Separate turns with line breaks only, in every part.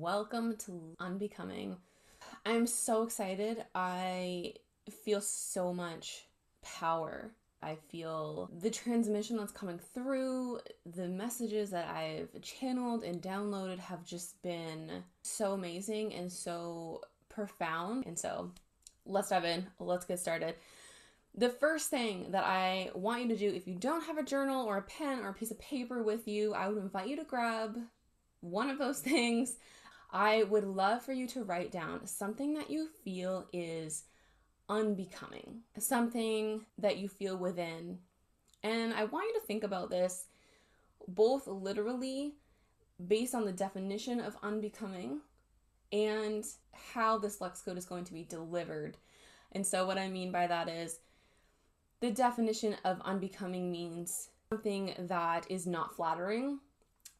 Welcome to Unbecoming. I'm so excited. I feel so much power. I feel the transmission that's coming through, the messages that I've channeled and downloaded have just been so amazing and so profound. And so let's dive in. Let's get started. The first thing that I want you to do, if you don't have a journal or a pen or a piece of paper with you, I would invite you to grab one of those things. I would love for you to write down something that you feel is unbecoming, something that you feel within. And I want you to think about this both literally based on the definition of unbecoming and how this lexicode is going to be delivered. And so what I mean by that is the definition of unbecoming means something that is not flattering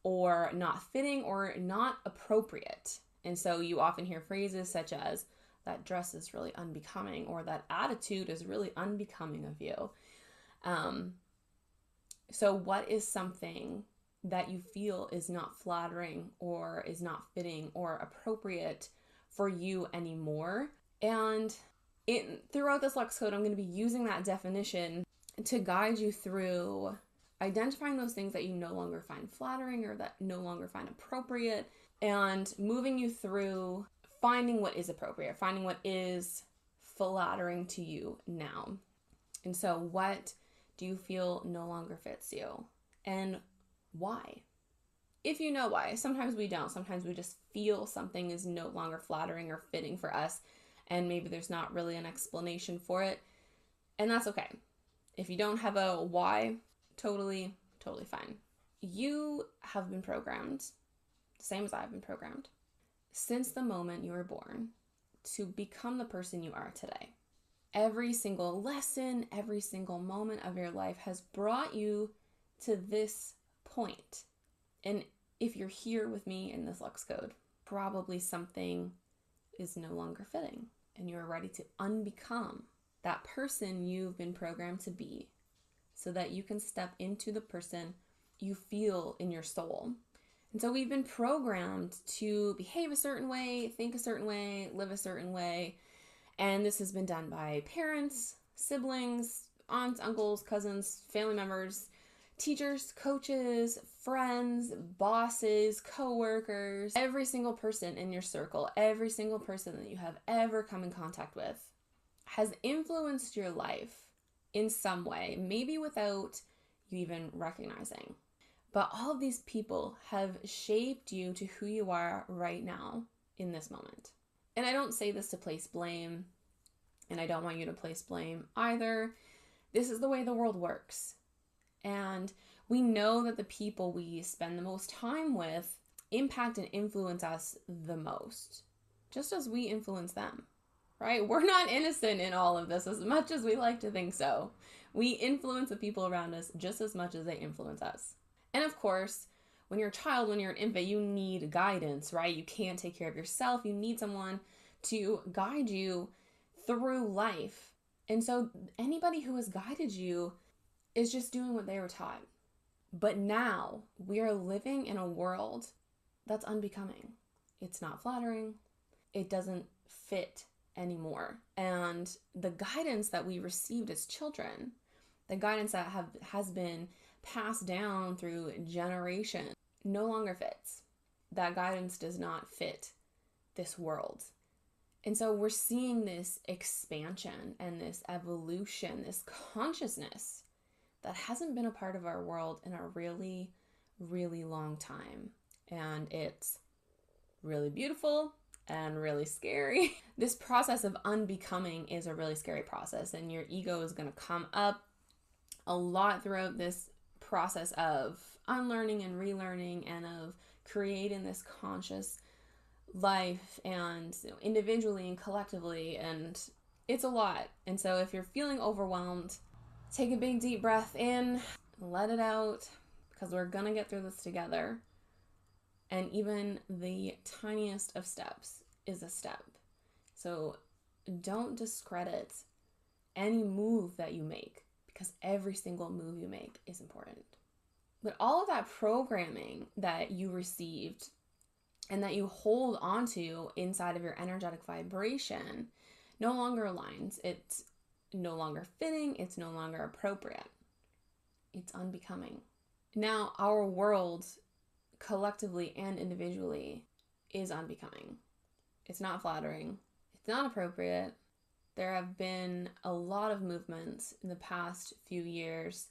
or not fitting or not appropriate. And so you often hear phrases such as, that dress is really unbecoming, or that attitude is really unbecoming of you. So what is something that you feel is not flattering or is not fitting or appropriate for you anymore? And throughout this lexicode, I'm going to be using that definition to guide you through identifying those things that you no longer find flattering or that no longer find appropriate, and moving you through finding what is appropriate, finding what is flattering to you now. And so what do you feel no longer fits you, and why? If you know why. Sometimes we don't. Sometimes we just feel something is no longer flattering or fitting for us, and maybe there's not really an explanation for it, and that's okay. If you don't have a why, totally fine. You have been programmed, same as I've been programmed, since the moment you were born to become the person you are today. Every single lesson, every single moment of your life has brought you to this point. And if you're here with me in this Lux Code, probably something is no longer fitting and you're ready to unbecome that person you've been programmed to be, so that you can step into the person you feel in your soul. And so we've been programmed to behave a certain way, think a certain way, live a certain way. And this has been done by parents, siblings, aunts, uncles, cousins, family members, teachers, coaches, friends, bosses, coworkers, every single person in your circle, every single person that you have ever come in contact with has influenced your life in some way, maybe without you even recognizing. But all of these people have shaped you to who you are right now in this moment. And I don't say this to place blame, and I don't want you to place blame either. This is the way the world works. And we know that the people we spend the most time with impact and influence us the most, just as we influence them. Right? We're not innocent in all of this as much as we like to think so. We influence the people around us just as much as they influence us. And of course, when you're a child, when you're an infant, you need guidance, right? You can't take care of yourself. You need someone to guide you through life. And so anybody who has guided you is just doing what they were taught. But now we are living in a world that's unbecoming. It's not flattering. It doesn't fit anymore. And the guidance that we received as children, the guidance that has been passed down through generations, no longer fits. That guidance does not fit this world. And so we're seeing this expansion and this evolution, this consciousness that hasn't been a part of our world in a really, really long time. And it's really beautiful and really scary. This process of unbecoming is a really scary process, and your ego is going to come up a lot throughout this process of unlearning and relearning and of creating this conscious life, and individually and collectively, and it's a lot. And so if you're feeling overwhelmed, take a big deep breath in, let it out, because we're going to get through this together. And even the tiniest of steps is a step. So don't discredit any move that you make, because every single move you make is important. But all of that programming that you received and that you hold onto inside of your energetic vibration no longer aligns. It's no longer fitting. It's no longer appropriate. It's unbecoming. Now, our world, collectively and individually, is unbecoming. It's not flattering. It's not appropriate. There have been a lot of movements in the past few years.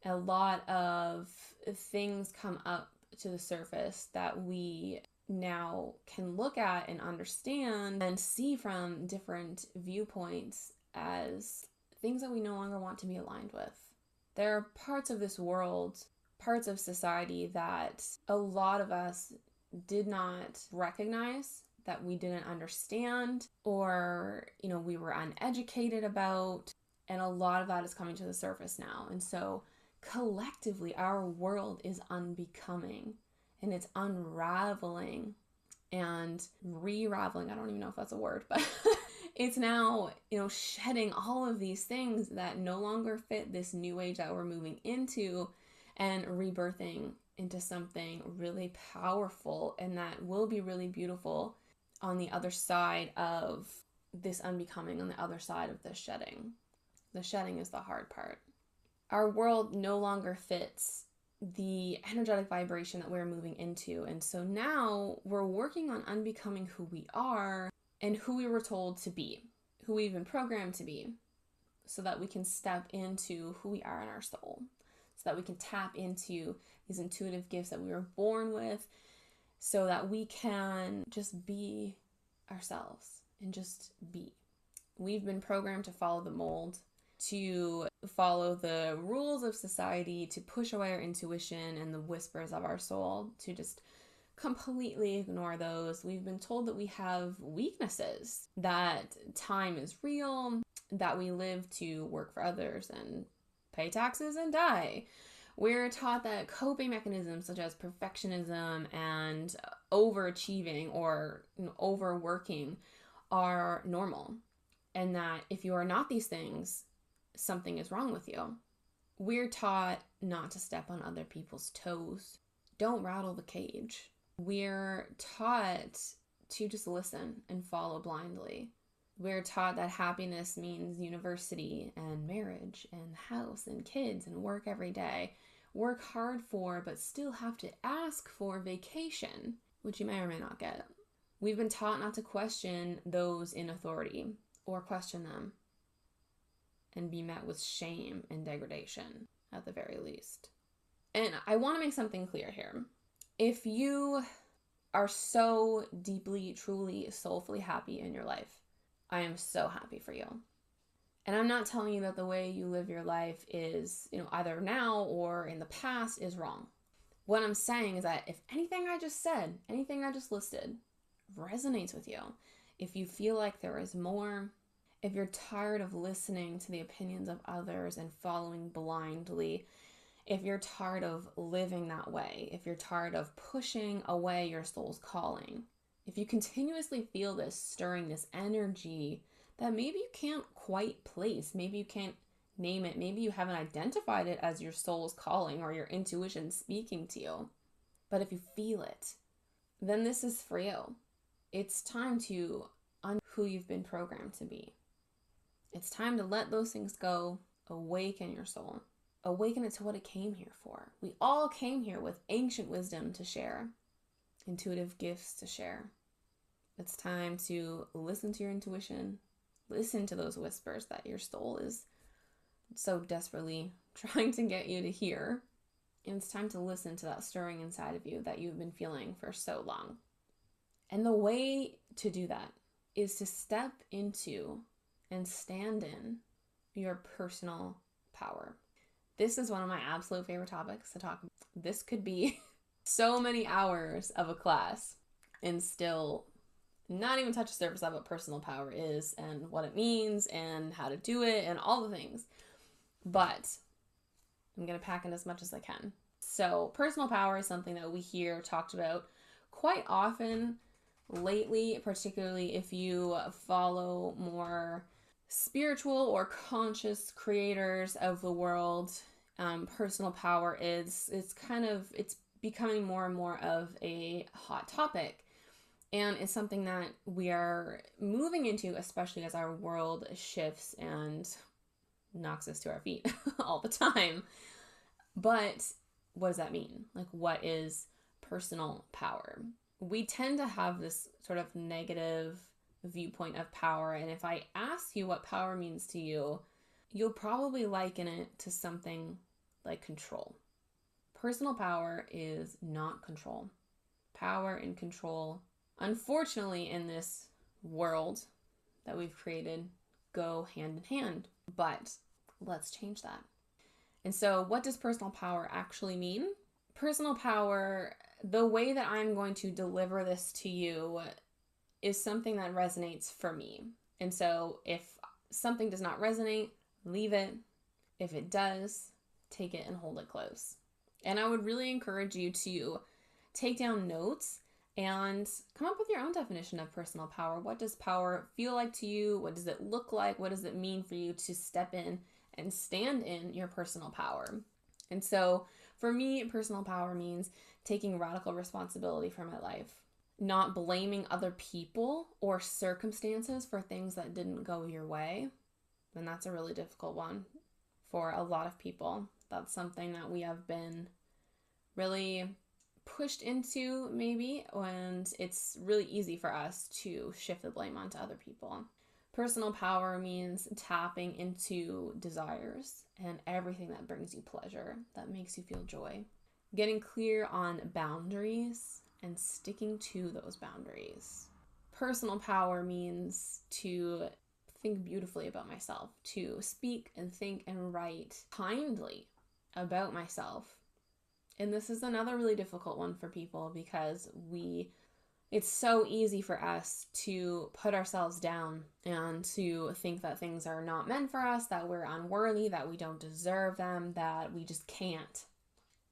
A lot of things come up to the surface that we now can look at and understand and see from different viewpoints as things that we no longer want to be aligned with. There are parts of this world, parts of society that a lot of us did not recognize, that we didn't understand, or, we were uneducated about. And a lot of that is coming to the surface now. And so collectively, our world is unbecoming, and it's unraveling and re-raveling. I don't even know if that's a word, but it's now, shedding all of these things that no longer fit this new age that we're moving into, and rebirthing into something really powerful and that will be really beautiful on the other side of this unbecoming, on the other side of this shedding. The shedding is the hard part. Our world no longer fits the energetic vibration that we're moving into. And so now we're working on unbecoming who we are and who we were told to be, who we've been programmed to be, so that we can step into who we are in our soul, so that we can tap into these intuitive gifts that we were born with, so that we can just be ourselves and just be. We've been programmed to follow the mold, to follow the rules of society, to push away our intuition and the whispers of our soul, to just completely ignore those. We've been told that we have weaknesses, that time is real, that we live to work for others and pay taxes and die. We're taught that coping mechanisms such as perfectionism and overachieving or overworking are normal, and that if you are not these things, something is wrong with you. We're taught not to step on other people's toes. Don't rattle the cage. We're taught to just listen and follow blindly. We're taught that happiness means university and marriage and house and kids and work every day. Work hard for, but still have to ask for vacation, which you may or may not get. We've been taught not to question those in authority or question them and be met with shame and degradation at the very least. And I want to make something clear here. If you are so deeply, truly, soulfully happy in your life, I am so happy for you. And I'm not telling you that the way you live your life is, either now or in the past is wrong. What I'm saying is that if anything I just said, anything I just listed resonates with you, if you feel like there is more, if you're tired of listening to the opinions of others and following blindly, if you're tired of living that way, if you're tired of pushing away your soul's calling, if you continuously feel this stirring, this energy that maybe you can't quite place, maybe you can't name it, maybe you haven't identified it as your soul's calling or your intuition speaking to you, but if you feel it, then this is for you. It's time to who you've been programmed to be. It's time to let those things go, awaken your soul, awaken it to what it came here for. We all came here with ancient wisdom to share, intuitive gifts to share. It's time to listen to your intuition, listen to those whispers that your soul is so desperately trying to get you to hear. And it's time to listen to that stirring inside of you that you've been feeling for so long. And the way to do that is to step into and stand in your personal power. This is one of my absolute favorite topics to talk about. This could be so many hours of a class and still not even touch the surface of what personal power is and what it means and how to do it and all the things. But I'm going to pack in as much as I can. So personal power is something that we hear talked about quite often lately, particularly if you follow more spiritual or conscious creators of the world. Personal power it's becoming more and more of a hot topic. And it's something that we are moving into, especially as our world shifts and knocks us to our feet all the time. But what does that mean? Like, what is personal power? We tend to have this sort of negative viewpoint of power. And if I ask you what power means to you, you'll probably liken it to something like control. Personal power is not control. Power and control, unfortunately, in this world that we've created, go hand in hand. But let's change that. And so what does personal power actually mean? Personal power, the way that I'm going to deliver this to you is something that resonates for me. And so if something does not resonate, leave it. If it does, take it and hold it close. And I would really encourage you to take down notes and come up with your own definition of personal power. What does power feel like to you? What does it look like? What does it mean for you to step in and stand in your personal power? And so for me, personal power means taking radical responsibility for my life, not blaming other people or circumstances for things that didn't go your way. And that's a really difficult one for a lot of people. That's something that we have been really pushed into, maybe, and it's really easy for us to shift the blame onto other people. Personal power means tapping into desires and everything that brings you pleasure, that makes you feel joy. Getting clear on boundaries and sticking to those boundaries. Personal power means to think beautifully about myself, to speak and think and write kindly about myself. And this is another really difficult one for people because it's so easy for us to put ourselves down and to think that things are not meant for us, that we're unworthy, that we don't deserve them, that we just can't.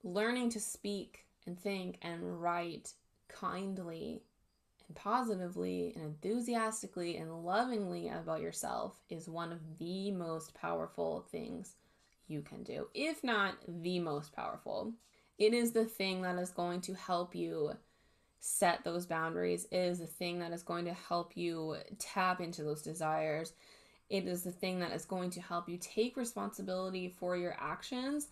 Learning to speak and think and write kindly and positively and enthusiastically and lovingly about yourself is one of the most powerful things you can do, if not the most powerful. It is the thing that is going to help you set those boundaries. It is the thing that is going to help you tap into those desires. It is the thing that is going to help you take responsibility for your actions,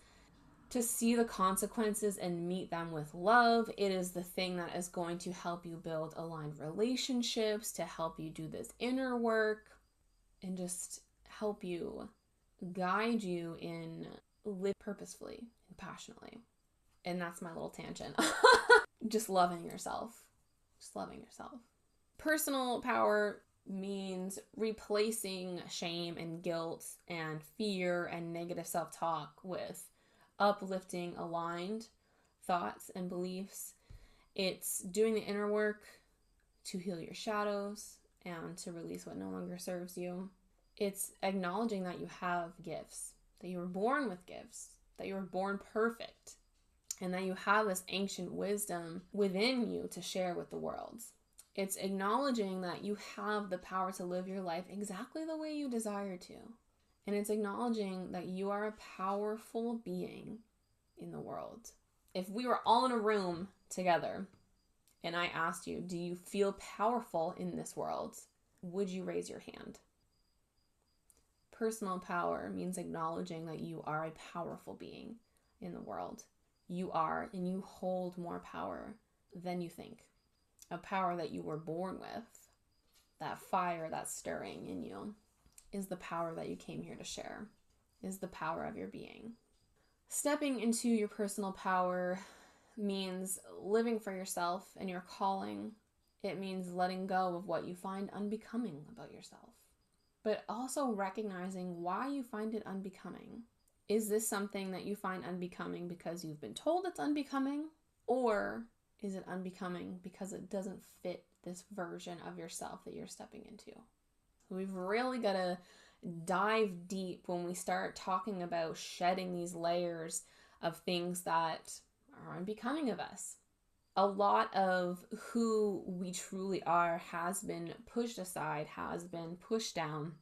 to see the consequences and meet them with love. It is the thing that is going to help you build aligned relationships, to help you do this inner work, and just help you, guide you in live purposefully and passionately. And that's my little tangent. Just loving yourself. Just loving yourself. Personal power means replacing shame and guilt and fear and negative self-talk with uplifting, aligned thoughts and beliefs. It's doing the inner work to heal your shadows and to release what no longer serves you. It's acknowledging that you have gifts, that you were born with gifts, that you were born perfect, and that you have this ancient wisdom within you to share with the world. It's acknowledging that you have the power to live your life exactly the way you desire to. And it's acknowledging that you are a powerful being in the world. If we were all in a room together and I asked you, do you feel powerful in this world? Would you raise your hand? Personal power means acknowledging that you are a powerful being in the world. You are, and you hold more power than you think. A power that you were born with. That fire that's stirring in you is the power that you came here to share, is the power of your being. Stepping into your personal power means living for yourself and your calling. It means letting go of what you find unbecoming about yourself, but also recognizing why you find it unbecoming. Is this something that you find unbecoming because you've been told it's unbecoming? Or is it unbecoming because it doesn't fit this version of yourself that you're stepping into? We've really got to dive deep when we start talking about shedding these layers of things that are unbecoming of us. A lot of who we truly are has been pushed aside, has been pushed down.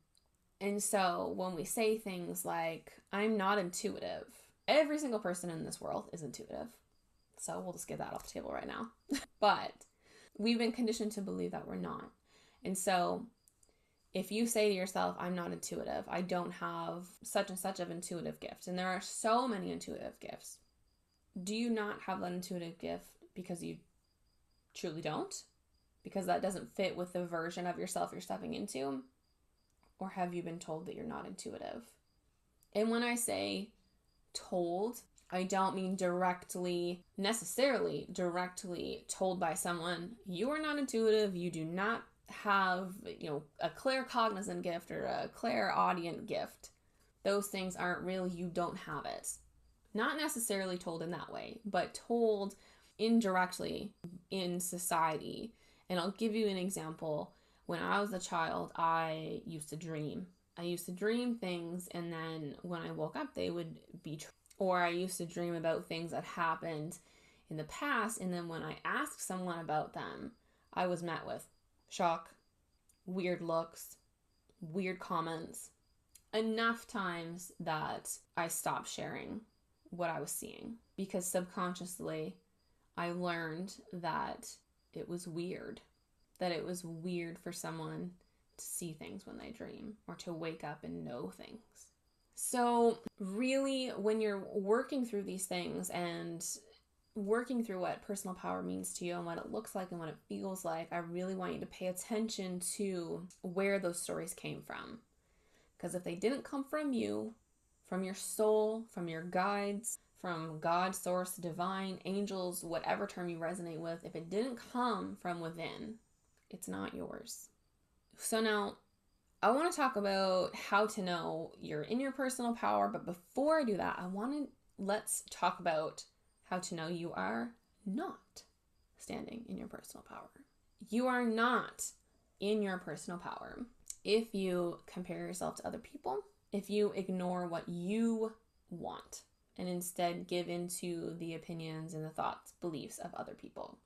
And so when we say things like, I'm not intuitive, every single person in this world is intuitive. So we'll just get that off the table right now. But we've been conditioned to believe that we're not. And so if you say to yourself, I'm not intuitive, I don't have such and such of intuitive gift, and there are so many intuitive gifts, do you not have that intuitive gift because you truly don't? Because that doesn't fit with the version of yourself you're stepping into? Or have you been told that you're not intuitive? And when I say told, I don't mean necessarily directly told by someone, you are not intuitive, you do not have, a claircognizant gift or a clairaudient gift. Those things aren't real, you don't have it. Not necessarily told in that way, but told indirectly in society. And I'll give you an example. When I was a child, I used to dream. I used to dream things, and then when I woke up, they would be true. Or I used to dream about things that happened in the past, and then when I asked someone about them, I was met with shock, weird looks, weird comments. Enough times that I stopped sharing what I was seeing, because subconsciously I learned that it was weird. That it was weird for someone to see things when they dream or to wake up and know things. So really, when you're working through these things and working through what personal power means to you and what it looks like and what it feels like, I really want you to pay attention to where those stories came from. Because if they didn't come from you, from your soul, from your guides, from God, source, divine, angels, whatever term you resonate with, if it didn't come from within, it's not yours. So now, I want to talk about how to know you're in your personal power, but before I do that, let's talk about how to know you are not standing in your personal power. You are not in your personal power if you compare yourself to other people, if you ignore what you want and instead give into the opinions and the thoughts, beliefs of other people.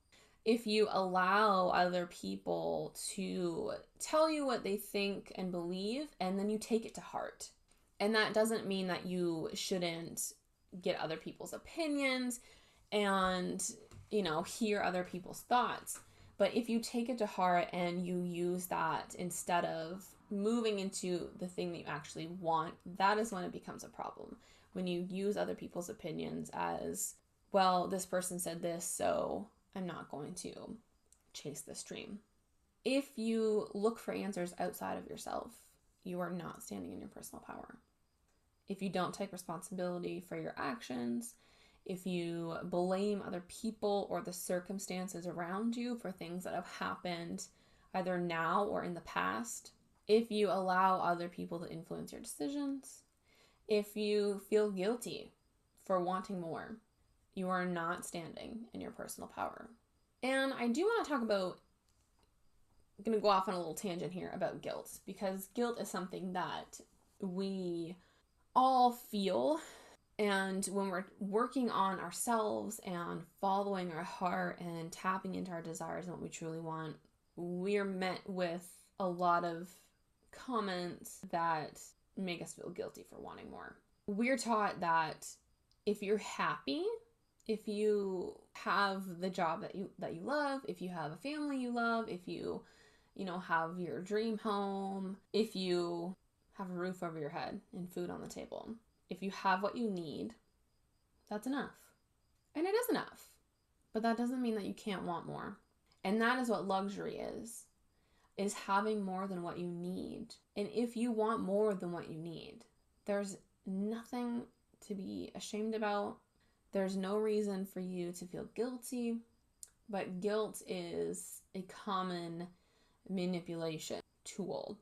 If you allow other people to tell you what they think and believe, and then you take it to heart. And that doesn't mean that you shouldn't get other people's opinions and, hear other people's thoughts. But if you take it to heart and you use that instead of moving into the thing that you actually want, that is when it becomes a problem. When you use other people's opinions as, well, this person said this, so I'm not going to chase this dream. If you look for answers outside of yourself, you are not standing in your personal power. If you don't take responsibility for your actions, if you blame other people or the circumstances around you for things that have happened either now or in the past, if you allow other people to influence your decisions, if you feel guilty for wanting more, you are not standing in your personal power. And I do want to talk about, I'm going to go off on a little tangent here about guilt, because guilt is something that we all feel. And when we're working on ourselves and following our heart and tapping into our desires and what we truly want, we're met with a lot of comments that make us feel guilty for wanting more. We're taught that if you're happy, if you have the job that you love, if you have a family you love, if you have your dream home, if you have a roof over your head and food on the table, if you have what you need, that's enough. And it is enough. But that doesn't mean that you can't want more. And that is what luxury is having more than what you need. And if you want more than what you need, there's nothing to be ashamed about. There's no reason for you to feel guilty, but guilt is a common manipulation tool.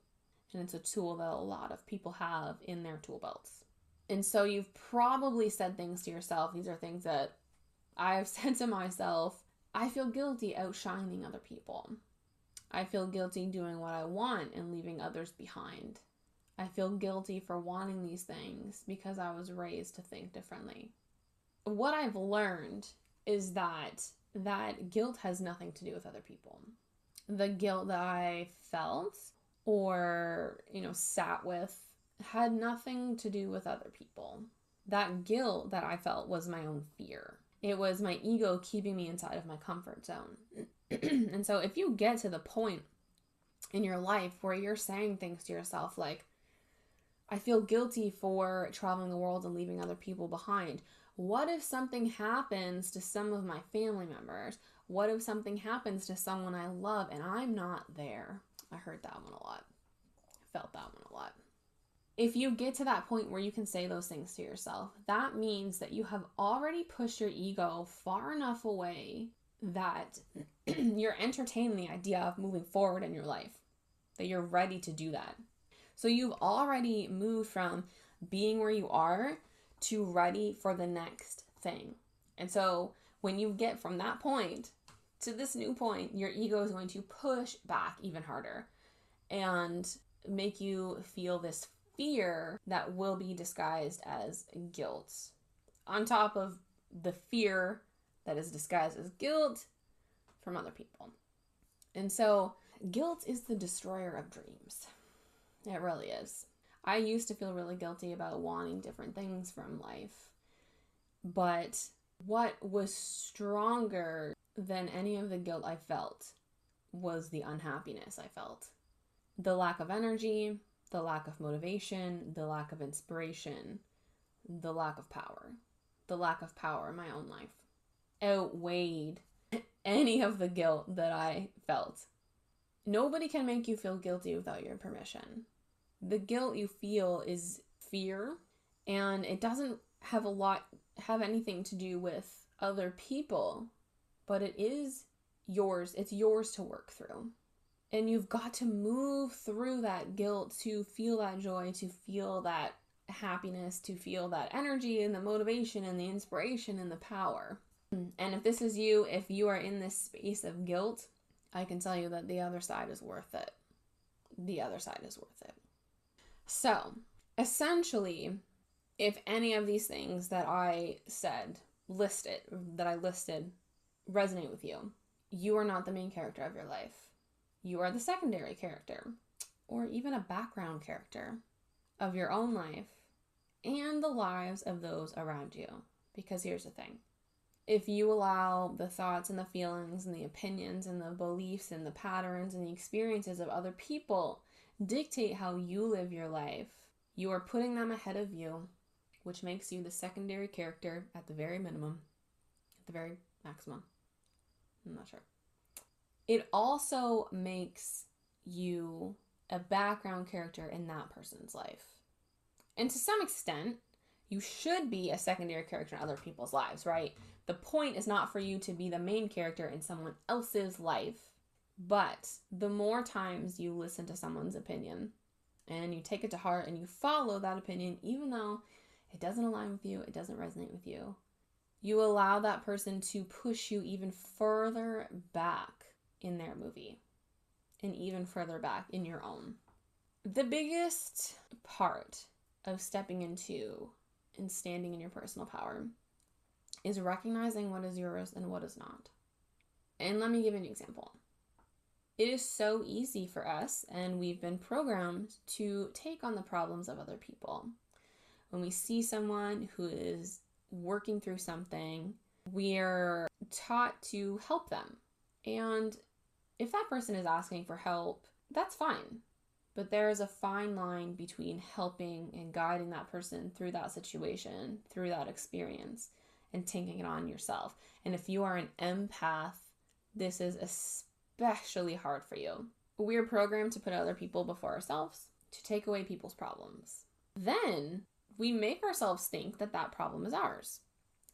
And it's a tool that a lot of people have in their tool belts. And so you've probably said things to yourself. These are things that I've said to myself. I feel guilty outshining other people. I feel guilty doing what I want and leaving others behind. I feel guilty for wanting these things because I was raised to think differently. What I've learned is that guilt has nothing to do with other people. The guilt that I felt or, sat with had nothing to do with other people. That guilt that I felt was my own fear. It was my ego keeping me inside of my comfort zone. And so if you get to the point in your life where you're saying things to yourself like, I feel guilty for traveling the world and leaving other people behind. What if something happens to some of my family members? What if something happens to someone I love and I'm not there? I heard that one a lot. Felt that one a lot. If you get to that point where you can say those things to yourself, that means that you have already pushed your ego far enough away that you're entertaining the idea of moving forward in your life, that you're ready to do that. So you've already moved from being where you are to ready for the next thing. And so when you get from that point to this new point, your ego is going to push back even harder and make you feel this fear that will be disguised as guilt, on top of the fear that is disguised as guilt from other people. And so guilt is the destroyer of dreams. It really is. I used to feel really guilty about wanting different things from life. But what was stronger than any of the guilt I felt was the unhappiness I felt. The lack of energy, the lack of motivation, the lack of inspiration, the lack of power. The lack of power in my own life outweighed any of the guilt that I felt. Nobody can make you feel guilty without your permission. The guilt you feel is fear, and it doesn't have anything to do with other people, but it is yours. It's yours to work through. And you've got to move through that guilt to feel that joy, to feel that happiness, to feel that energy and the motivation and the inspiration and the power. And if this is you, if you are in this space of guilt, I can tell you that the other side is worth it. The other side is worth it. So, essentially, if any of these things that I listed, resonate with you, you are not the main character of your life. You are the secondary character, or even a background character of your own life and the lives of those around you. Because here's the thing. If you allow the thoughts and the feelings and the opinions and the beliefs and the patterns and the experiences of other people dictate how you live your life, you are putting them ahead of you, which makes you the secondary character at the very minimum, at the very maximum. I'm not sure. It also makes you a background character in that person's life. And to some extent, you should be a secondary character in other people's lives, right? The point is not for you to be the main character in someone else's life, but the more times you listen to someone's opinion and you take it to heart and you follow that opinion, even though it doesn't align with you, it doesn't resonate with you, you allow that person to push you even further back in their movie and even further back in your own. The biggest part of stepping into and standing in your personal power is recognizing what is yours and what is not. And let me give you an example. It is so easy for us, and we've been programmed to take on the problems of other people. When we see someone who is working through something, we're taught to help them. And if that person is asking for help, that's fine. But there is a fine line between helping and guiding that person through that situation, through that experience, and taking it on yourself. And if you are an empath, this is especially hard for you. We're programmed to put other people before ourselves, to take away people's problems. Then we make ourselves think that that problem is ours.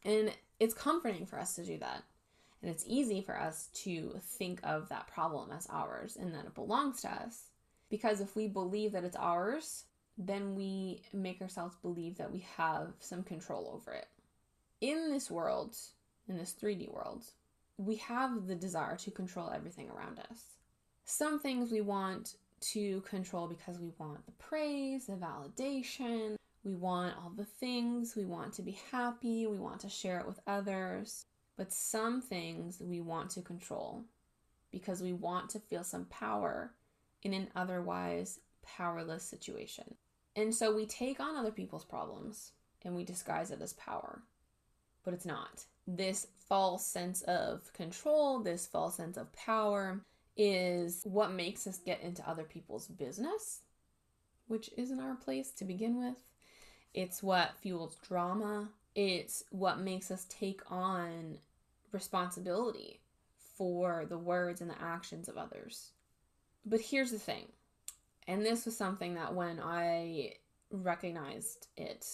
And it's comforting for us to do that. And it's easy for us to think of that problem as ours and that it belongs to us. Because if we believe that it's ours, then we make ourselves believe that we have some control over it. In this world, in this 3D world, we have the desire to control everything around us. Some things we want to control because we want the praise, the validation, we want all the things, we want to be happy, we want to share it with others. But some things we want to control because we want to feel some power in an otherwise powerless situation. And so we take on other people's problems and we disguise it as power. But it's not. This false sense of control, this false sense of power is what makes us get into other people's business, which isn't our place to begin with. It's what fuels drama. It's what makes us take on responsibility for the words and the actions of others. But here's the thing, and this was something that when I recognized it,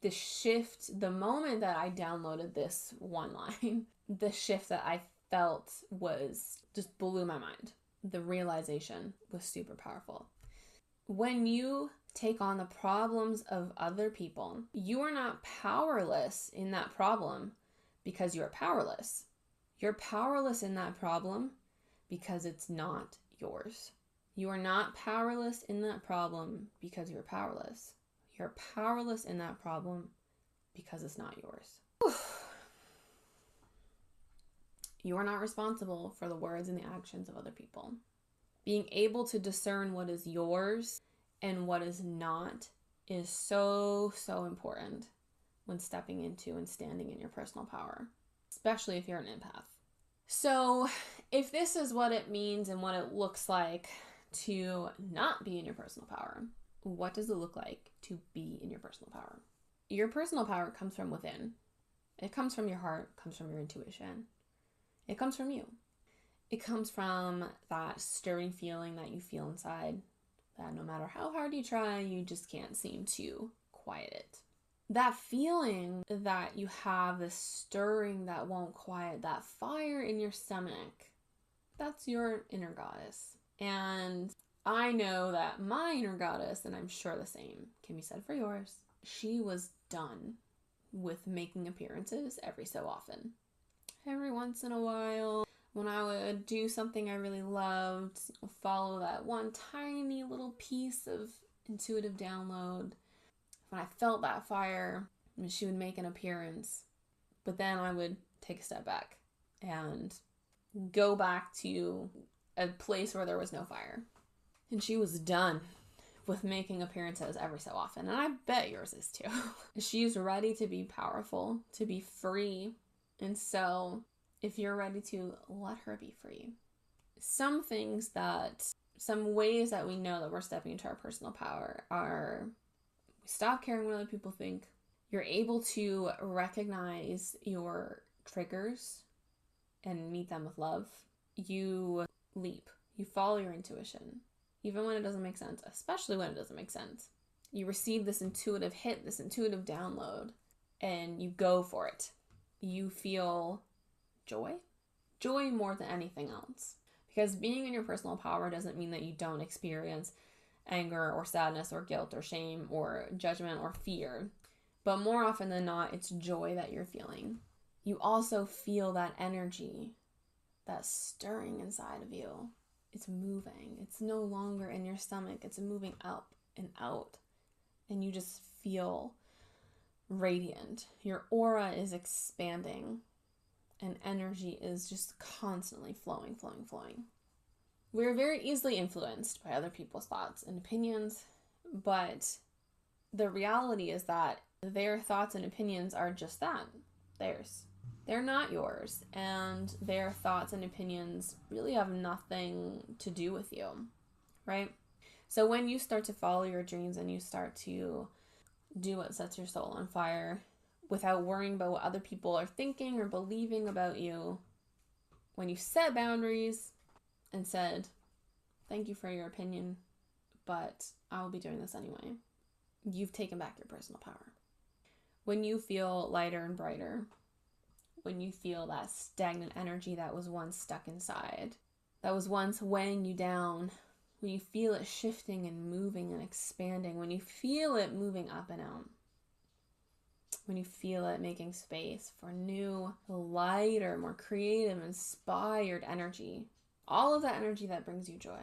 the shift, the moment that I downloaded this one line, the shift that I felt just blew my mind. The realization was super powerful. When you take on the problems of other people, you are not powerless in that problem because you're powerless. You're powerless in that problem because it's not yours. You are not powerless in that problem because you're powerless. You're powerless in that problem because it's not yours. You are not responsible for the words and the actions of other people. Being able to discern what is yours and what is not is so, so important when stepping into and standing in your personal power, especially if you're an empath. So if this is what it means and what it looks like to not be in your personal power, what does it look like to be in your personal power? Your personal power comes from within. It comes from your heart, comes from your intuition. It comes from you. It comes from that stirring feeling that you feel inside, that no matter how hard you try, you just can't seem to quiet it. That feeling that you have, this stirring that won't quiet, that fire in your stomach, that's your inner goddess. And I know that my inner goddess, and I'm sure the same can be said for yours, she was done with making appearances every so often. Every once in a while, when I would do something I really loved, follow that one tiny little piece of intuitive download, when I felt that fire, she would make an appearance. But then I would take a step back and go back to a place where there was no fire. And she was done with making appearances every so often. And I bet yours is too. She's ready to be powerful, to be free. And so if you're ready to let her be free, some ways that we know that we're stepping into our personal power are we stop caring what other people think. You're able to recognize your triggers and meet them with love. You leap. You follow your intuition, even when it doesn't make sense, especially when it doesn't make sense. You receive this intuitive hit, this intuitive download, and you go for it. You feel joy more than anything else. Because being in your personal power doesn't mean that you don't experience anger or sadness or guilt or shame or judgment or fear. But more often than not, it's joy that you're feeling. You also feel that energy, that stirring inside of you. It's moving. It's no longer in your stomach. It's moving up and out. And you just feel radiant. Your aura is expanding. And energy is just constantly flowing. We're very easily influenced by other people's thoughts and opinions. But the reality is that their thoughts and opinions are just that. Theirs. They're not yours, and their thoughts and opinions really have nothing to do with you, right? So when you start to follow your dreams and you start to do what sets your soul on fire without worrying about what other people are thinking or believing about you, when you set boundaries and said, thank you for your opinion, but I will be doing this anyway, you've taken back your personal power. When you feel lighter and brighter, when you feel that stagnant energy that was once stuck inside, that was once weighing you down, when you feel it shifting and moving and expanding, when you feel it moving up and out, when you feel it making space for new, lighter, more creative, inspired energy, all of that energy that brings you joy,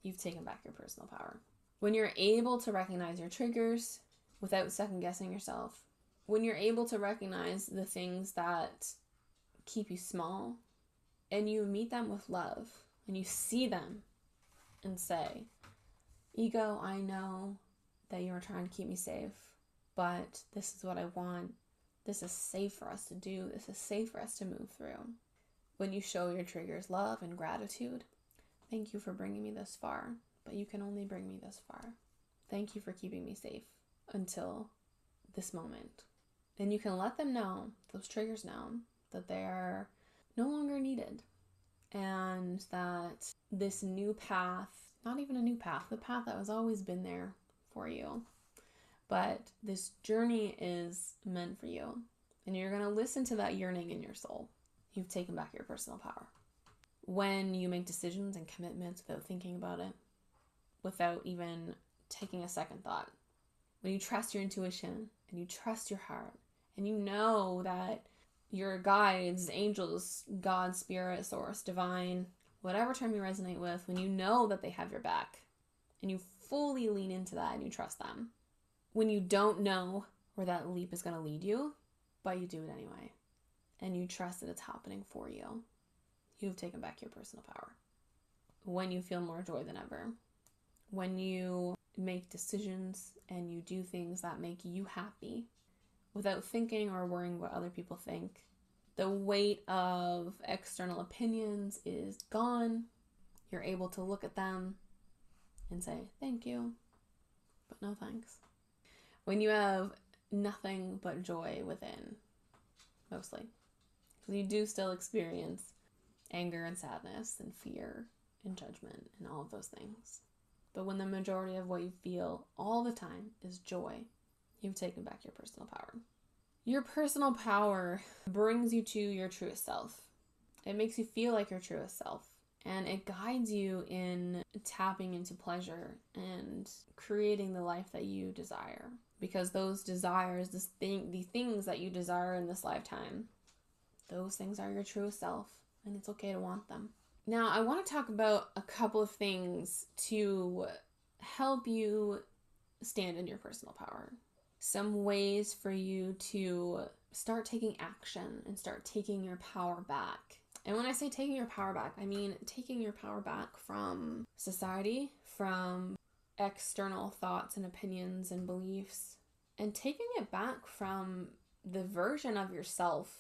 you've taken back your personal power. When you're able to recognize your triggers without second guessing yourself, when you're able to recognize the things that keep you small and you meet them with love and you see them and say, ego, I know that you're trying to keep me safe, but this is what I want. This is safe for us to do. This is safe for us to move through. When you show your triggers love and gratitude, thank you for bringing me this far, but you can only bring me this far. Thank you for keeping me safe until this moment. And you can let them know, those triggers know, that they are no longer needed. And that this new path, not even a new path, the path that has always been there for you, but this journey is meant for you. And you're going to listen to that yearning in your soul. You've taken back your personal power. When you make decisions and commitments without thinking about it, without even taking a second thought, when you trust your intuition and you trust your heart, and you know that your guides, angels, God, spirit, source, divine, whatever term you resonate with, when you know that they have your back and you fully lean into that and you trust them, when you don't know where that leap is going to lead you, but you do it anyway, and you trust that it's happening for you, you've taken back your personal power. When you feel more joy than ever, when you make decisions and you do things that make you happy without thinking or worrying what other people think, the weight of external opinions is gone. You're able to look at them and say, thank you, but no thanks. When you have nothing but joy within, mostly. Because you do still experience anger and sadness and fear and judgment and all of those things. But when the majority of what you feel all the time is joy, you've taken back your personal power. Your personal power brings you to your truest self. It makes you feel like your truest self. And it guides you in tapping into pleasure and creating the life that you desire. Because those desires, the things that you desire in this lifetime, those things are your truest self. And it's okay to want them. Now, I want to talk about a couple of things to help you stand in your personal power. Some ways for you to start taking action and start taking your power back. And when I say taking your power back, I mean taking your power back from society, from external thoughts and opinions and beliefs, and taking it back from the version of yourself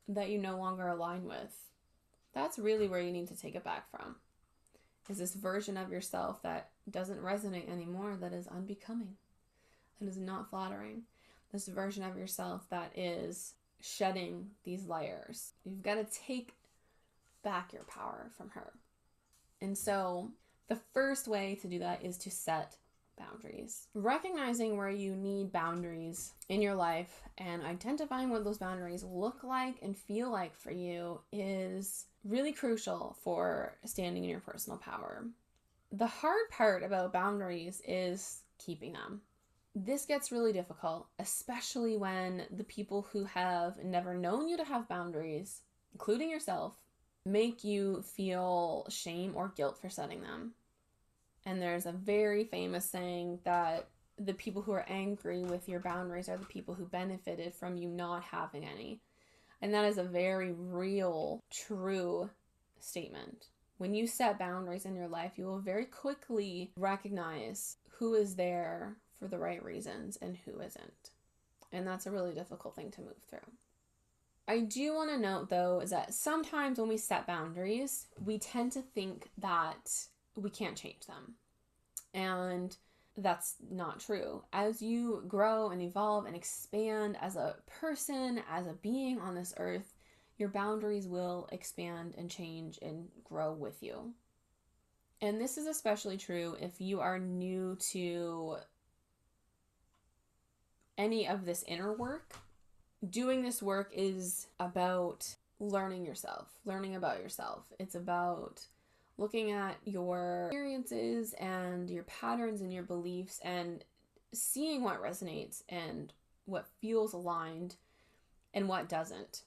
that you no longer align with. That's really where you need to take it back from. Is this version of yourself that doesn't resonate anymore, that is unbecoming, that is not flattering. This version of yourself that is shedding these layers. You've got to take back your power from her. And so the first way to do that is to set boundaries. Recognizing where you need boundaries in your life and identifying what those boundaries look like and feel like for you is really crucial for standing in your personal power. The hard part about boundaries is keeping them. This gets really difficult, especially when the people who have never known you to have boundaries, including yourself, make you feel shame or guilt for setting them. And there's a very famous saying that the people who are angry with your boundaries are the people who benefited from you not having any. And that is a very real, true statement. When you set boundaries in your life, you will very quickly recognize who is there for the right reasons and who isn't. And that's a really difficult thing to move through. I do want to note, though, is that sometimes when we set boundaries, we tend to think that we can't change them. And that's not true. As you grow and evolve and expand as a person, as a being on this earth, your boundaries will expand and change and grow with you. And this is especially true if you are new to any of this inner work. Doing this work is about learning yourself, learning about yourself. It's about looking at your experiences and your patterns and your beliefs and seeing what resonates and what feels aligned and what doesn't.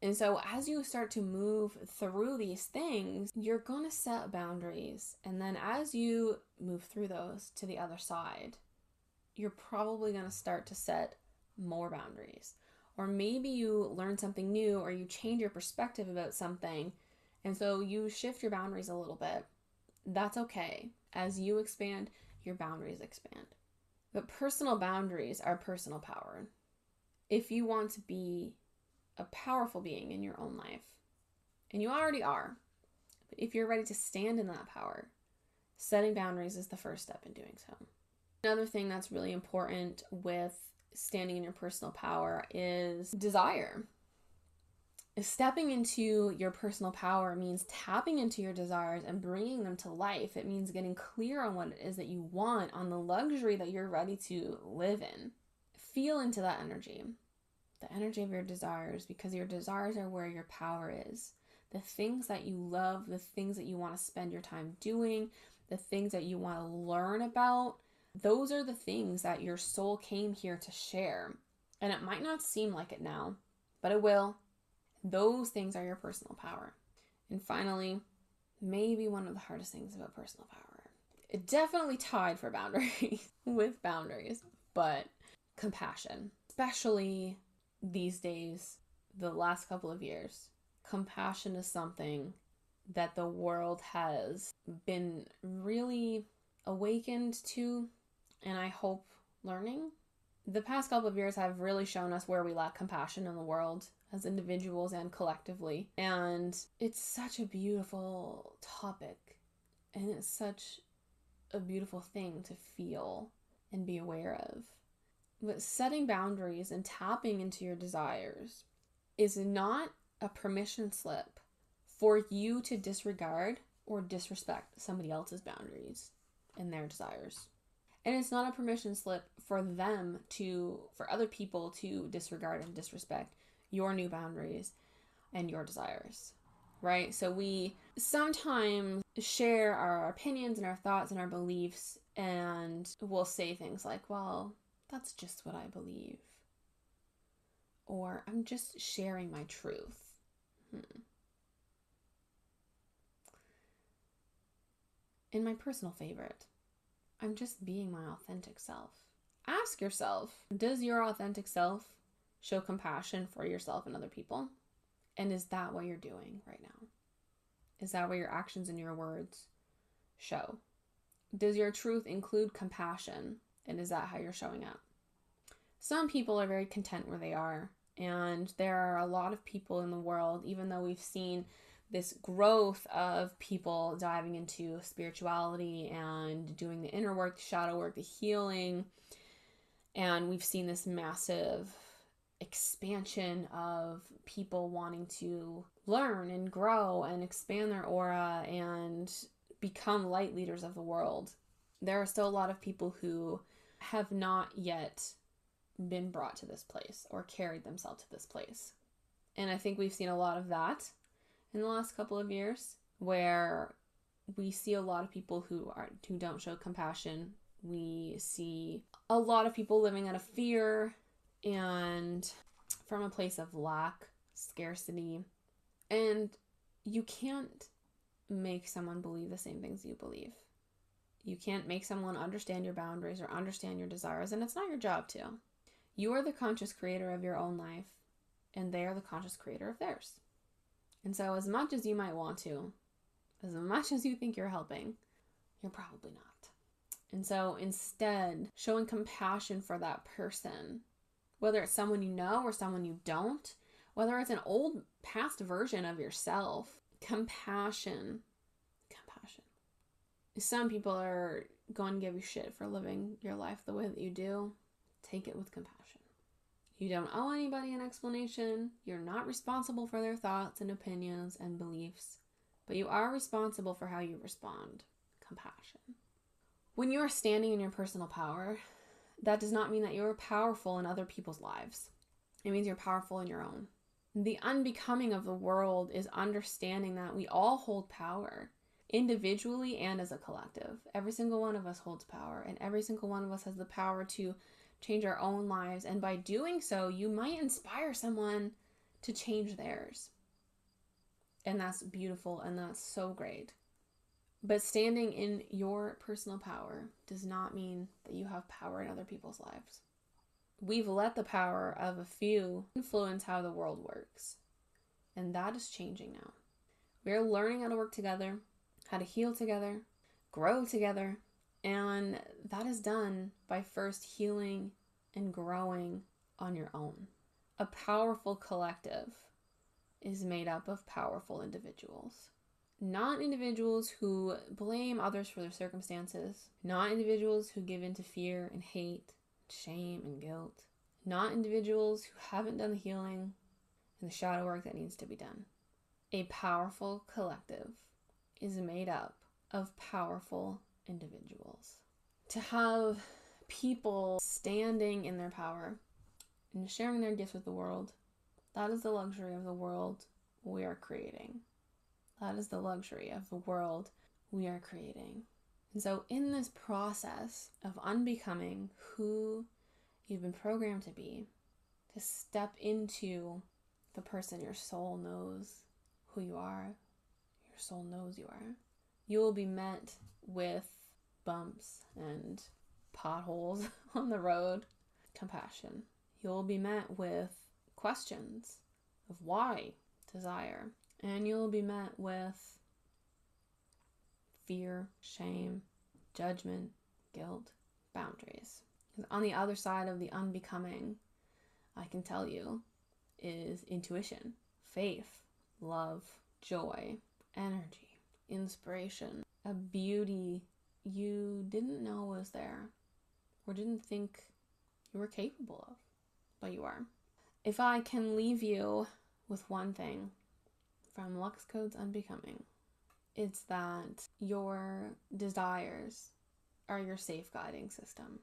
And so as you start to move through these things, you're going to set boundaries. And then as you move through those to the other side, you're probably going to start to set more boundaries. Or maybe you learn something new or you change your perspective about something. And so you shift your boundaries a little bit. That's okay. As you expand, your boundaries expand. But personal boundaries are personal power. If you want to be a powerful being in your own life, and you already are, but if you're ready to stand in that power, setting boundaries is the first step in doing so. Another thing that's really important with standing in your personal power is desire. Stepping into your personal power means tapping into your desires and bringing them to life. It means getting clear on what it is that you want, on the luxury that you're ready to live in. Feel into that energy, the energy of your desires, because your desires are where your power is. The things that you love, the things that you want to spend your time doing, the things that you want to learn about, those are the things that your soul came here to share. And it might not seem like it now, but it will. Those things are your personal power. And finally, maybe one of the hardest things about personal power. It definitely tied for boundaries with boundaries, but compassion. Especially these days, the last couple of years, compassion is something that the world has been really awakened to, and I hope learning. The past couple of years have really shown us where we lack compassion in the world as individuals and collectively. And it's such a beautiful topic, and it's such a beautiful thing to feel and be aware of. But setting boundaries and tapping into your desires is not a permission slip for you to disregard or disrespect somebody else's boundaries and their desires. And it's not a permission slip for other people to disregard and disrespect your new boundaries and your desires, right? So we sometimes share our opinions and our thoughts and our beliefs, and we'll say things like, well, that's just what I believe. Or I'm just sharing my truth. And my personal favorite, I'm just being my authentic self. Ask yourself, does your authentic self show compassion for yourself and other people? And is that what you're doing right now? Is that what your actions and your words show? Does your truth include compassion? And is that how you're showing up? Some people are very content where they are. And there are a lot of people in the world, even though we've seen this growth of people diving into spirituality and doing the inner work, the shadow work, the healing. And we've seen this massive expansion of people wanting to learn and grow and expand their aura and become light leaders of the world. There are still a lot of people who have not yet been brought to this place or carried themselves to this place. And I think we've seen a lot of that in the last couple of years, where we see a lot of people who don't show compassion. We see a lot of people living out of fear and from a place of lack, scarcity. And you can't make someone believe the same things you believe. You can't make someone understand your boundaries or understand your desires, and it's not your job to. You are the conscious creator of your own life, and they are the conscious creator of theirs. And so as much as you might want to, as much as you think you're helping, you're probably not. And so instead, showing compassion for that person, whether it's someone you know or someone you don't, whether it's an old past version of yourself, compassion. Some people are going to give you shit for living your life the way that you do. Take it with compassion. You don't owe anybody an explanation. You're not responsible for their thoughts and opinions and beliefs, but you are responsible for how you respond. Compassion. When you are standing in your personal power, that does not mean that you're powerful in other people's lives. It means you're powerful in your own. The unbecoming of the world is understanding that we all hold power, individually and as a collective. Every single one of us holds power, and every single one of us has the power to change our own lives. And by doing so, you might inspire someone to change theirs. And that's beautiful, and that's so great. But standing in your personal power does not mean that you have power in other people's lives. We've let the power of a few influence how the world works. And that is changing now. We're learning how to work together, how to heal together, grow together. And that is done by first healing and growing on your own. A powerful collective is made up of powerful individuals. Not individuals who blame others for their circumstances. Not individuals who give in to fear and hate, shame and guilt. Not individuals who haven't done the healing and the shadow work that needs to be done. A powerful collective is made up of powerful individuals. To have people standing in their power and sharing their gifts with the world, that is the luxury of the world we are creating. That is the luxury of the world we are creating. And so in this process of unbecoming who you've been programmed to be, to step into the person your soul knows who you are, your soul knows you are, you will be met with bumps and potholes on the road, compassion. You'll be met with questions of why, desire, and you'll be met with fear, shame, judgment, guilt, boundaries. Because on the other side of the unbecoming, I can tell you, is intuition, faith, love, joy, energy, inspiration, a beauty you didn't know was there or didn't think you were capable of, but you are. If I can leave you with one thing from Lux Code's Unbecoming, it's that your desires are your safeguarding system.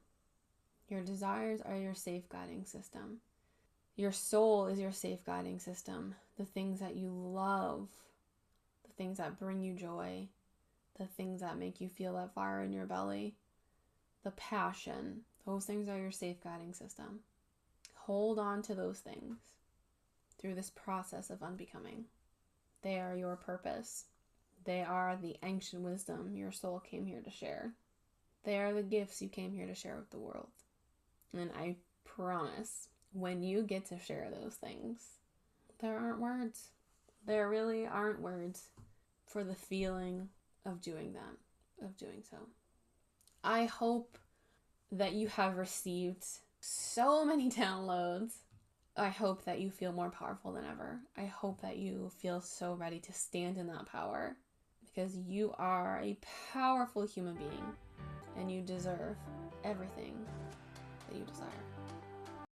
Your desires are your safeguarding system. Your soul is your safeguarding system. The things that you love, the things that bring you joy, the things that make you feel that fire in your belly, the passion, those things are your safeguarding system. Hold on to those things through this process of unbecoming. They are your purpose. They are the ancient wisdom your soul came here to share. They are the gifts you came here to share with the world. And I promise, when you get to share those things, there aren't words. There really aren't words for the feeling of doing that, of doing so. I hope that you have received so many downloads. I hope that you feel more powerful than ever. I hope that you feel so ready to stand in that power, because you are a powerful human being and you deserve everything that you desire.